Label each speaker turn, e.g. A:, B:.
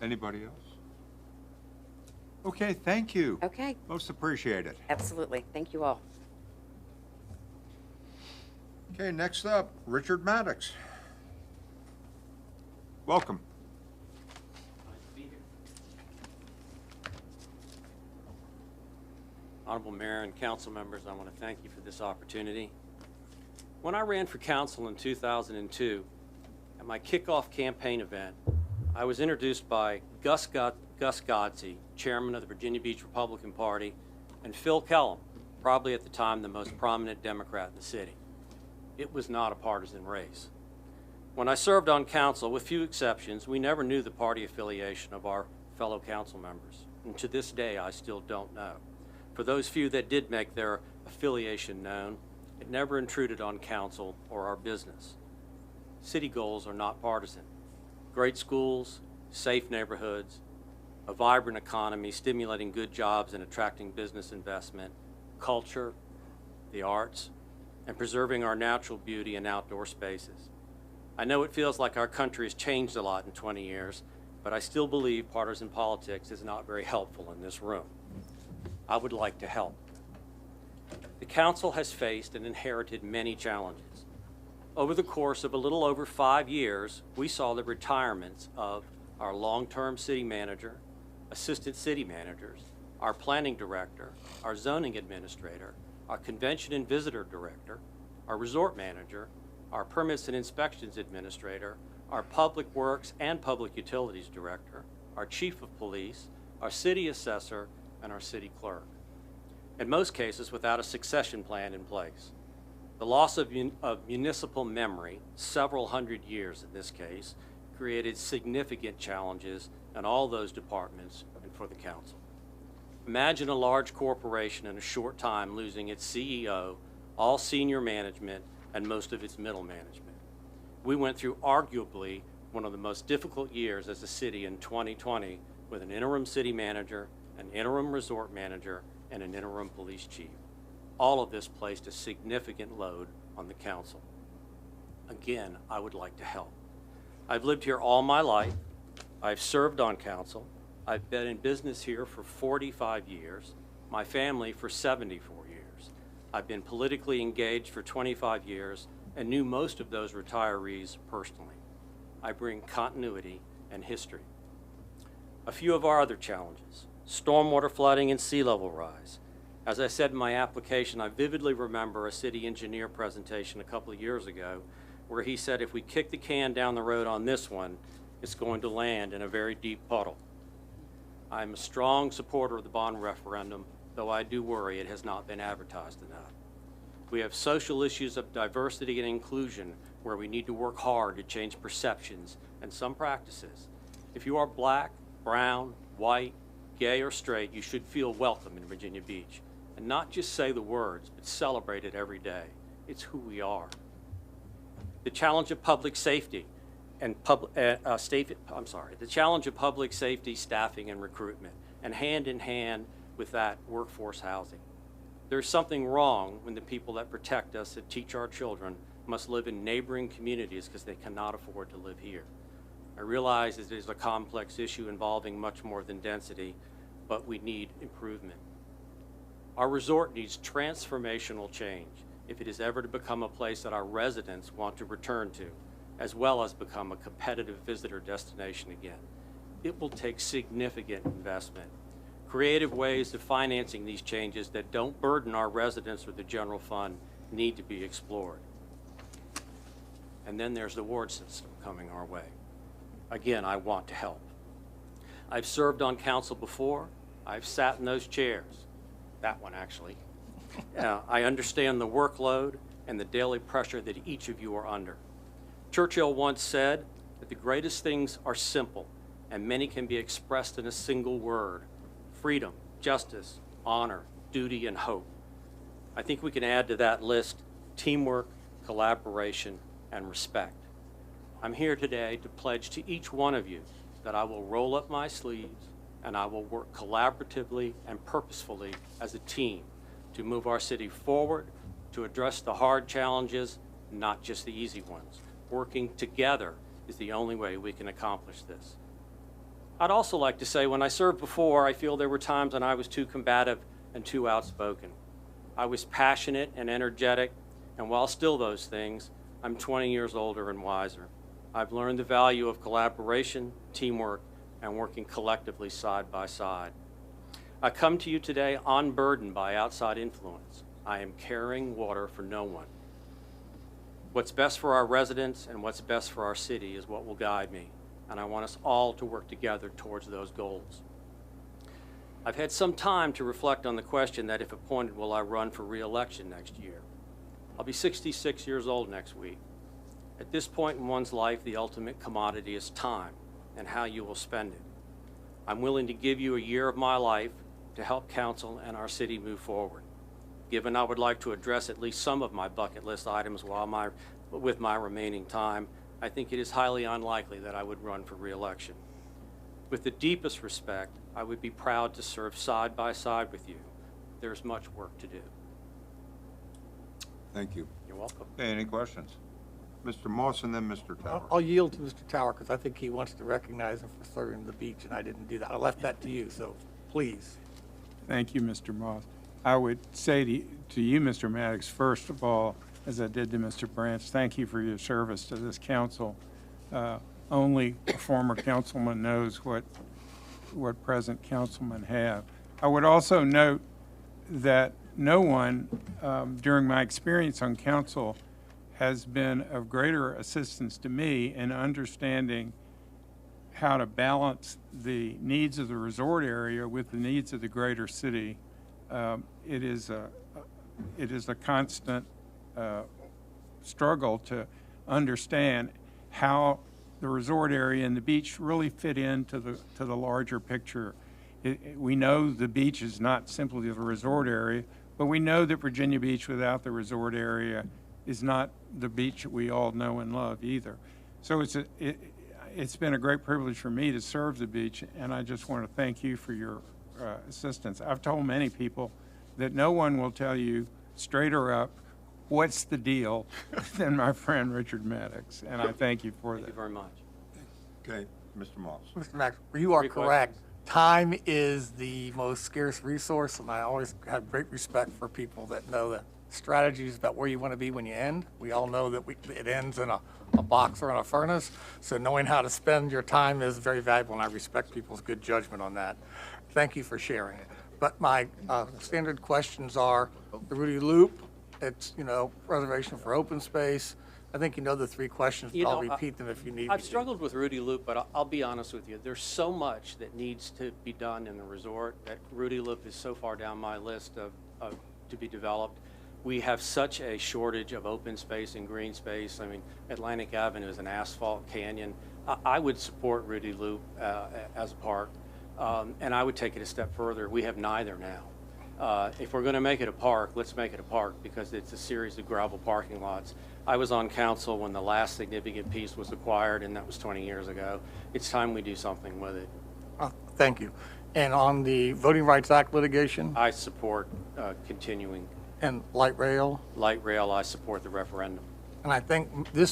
A: Anybody else? Okay, thank you.
B: Okay,
A: Most appreciated.
B: absolutely. Thank you all.
A: Okay, next up, Richard Maddox. Welcome.
C: Honorable Mayor and council members, I want to thank you for this opportunity. When I ran for council in 2002, at my kickoff campaign event, I was introduced by Gus Godsey, chairman of the Virginia Beach Republican Party, and Phil Kellum, probably at the time the most prominent Democrat in the city. It was not a partisan race. When I served on council, with few exceptions, we never knew the party affiliation of our fellow council members. And to this day, I still don't know. For those few that did make their affiliation known, it never intruded on council or our business. City goals are not partisan. Great schools, safe neighborhoods, a vibrant economy stimulating good jobs and attracting business investment, culture, the arts, and preserving our natural beauty and outdoor spaces. I know it feels like our country has changed a lot in 20 years, but I still believe partisan politics is not very helpful in this room. I would like to help. The council has faced and inherited many challenges. Over the course of a little over 5 years, we saw the retirements of our long-term city manager, assistant city managers, our planning director, our zoning administrator, our convention and visitor director, our resort manager, our permits and inspections administrator, our public works and public utilities director, our chief of police, our city assessor, and our city clerk. In most cases, without a succession plan in place. The loss of municipal memory, several hundred years in this case, created significant challenges in all those departments and for the council. Imagine a large corporation in a short time losing its CEO, all senior management, and most of its middle management. We went through arguably one of the most difficult years as a city in 2020 with an interim city manager, an interim resort manager, and an interim police chief. All of this placed a significant load on the council. Again, I would like to help. I've lived here all my life. I've served on council. I've been in business here for 45 years, my family for 74 years. I've been politically engaged for 25 years and knew most of those retirees personally. I bring continuity and history. A few of our other challenges: stormwater flooding and sea level rise. As I said in my application, I vividly remember a city engineer presentation a couple of years ago where he said if we kick the can down the road on this one, it's going to land in a very deep puddle. I'm a strong supporter of the bond referendum, though I do worry it has not been advertised enough. We have social issues of diversity and inclusion where we need to work hard to change perceptions and some practices. If you are black, brown, white, gay, or straight, you should feel welcome in Virginia Beach. And not just say the words, but celebrate it every day. It's who we are. The challenge of public safety and the challenge of public safety, staffing, and recruitment, and hand in hand with that, workforce housing. There's something wrong when the people that protect us, that teach our children, must live in neighboring communities because they cannot afford to live here. I realize it is a complex issue involving much more than density, but we need improvement. Our resort needs transformational change if it is ever to become a place that our residents want to return to, as well as become a competitive visitor destination again. It will take significant investment. Creative ways of financing these changes that don't burden our residents or the general fund need to be explored. And then there's the award system coming our way. Again, I want to help. I've served on council before. I've sat in those chairs. That one, actually. I understand the workload and the daily pressure that each of you are under. Churchill once said that the greatest things are simple, and many can be expressed in a single word: freedom, justice, honor, duty, and hope. I think we can add to that list teamwork, collaboration, and respect. I'm here today to pledge to each one of you that I will roll up my sleeves and I will work collaboratively and purposefully as a team to move our city forward, to address the hard challenges, not just the easy ones. Working together is the only way we can accomplish this. I'd also like to say, when I served before, I feel there were times when I was too combative and too outspoken. I was passionate and energetic, and while still those things, I'm 20 years older and wiser. I've learned the value of collaboration, teamwork, and working collectively side by side. I come to you today unburdened by outside influence. I am carrying water for no one. What's best for our residents and what's best for our city is what will guide me, and I want us all to work together towards those goals. I've had some time to reflect on the question that if appointed, will I run for re-election next year? I'll be 66 years old next week. At this point in one's life, the ultimate commodity is time and how you will spend it. I'm willing to give you a year of my life to help council and our city move forward. Given I would like to address at least some of my bucket list items with my remaining time, I think it is highly unlikely that I would run for re-election. With the deepest respect, I would be proud to serve side by side with you. There's much work to do.
A: Thank you.
C: You're welcome.
A: Okay, any questions? Mr. Moss and then Mr. Tower.
B: I'll yield to Mr. Tower because I think he wants to recognize him for serving the beach, and I didn't do that. I left that to you, so please.
D: Thank you, Mr. Moss. I would say to you, Mr. Maddox, first of all, as I did to Mr. Branch, thank you for your service to this council. Only a former councilman knows what present councilmen have. I would also note that no one during my experience on council has been of greater assistance to me in understanding how to balance the needs of the resort area with the needs of the greater city. It is a constant struggle to understand how the resort area and the beach really fit into the larger picture. We know the beach is not simply the resort area, but we know that Virginia Beach without the resort area is not the beach that we all know and love either. So it's been a great privilege for me to serve the beach, and I just want to thank you for your assistance. I've told many people that no one will tell you straighter up what's the deal than my friend Richard Maddox, and I thank you for
C: Thank
D: that.
C: you very much.
A: Okay, Mr. Moss.
B: Mr. Max, you are
C: Three
B: correct.
C: questions.
B: Time is the most scarce resource, and I always have great respect for people that know that strategy is about where you want to be when you end. We all know that it ends in a box or in a furnace, so knowing how to spend your time is very valuable, and I respect people's good judgment on that. Thank you for sharing it. But my standard questions are the Rudy Loop, it's, reservation for open space. I think you know the three questions, but I'll repeat them if you need me
C: I've
B: to.
C: struggled with Rudy Loop, but I'll be honest with you. There's so much that needs to be done in the resort that Rudy Loop is so far down my list of to be developed. We have such a shortage of open space and green space. I mean, Atlantic Avenue is an asphalt canyon. I would support Rudy Loop as a park, and I would take it a step further. We have neither now. If we're going to make it a park, let's make it a park because it's a series of gravel parking lots. I was on council when the last significant piece was acquired, and that was 20 years ago. It's time we do something with it.
B: Thank you. And on the Voting Rights Act litigation
C: I support continuing
B: and light rail,
C: light rail. I support the referendum.
B: and I think this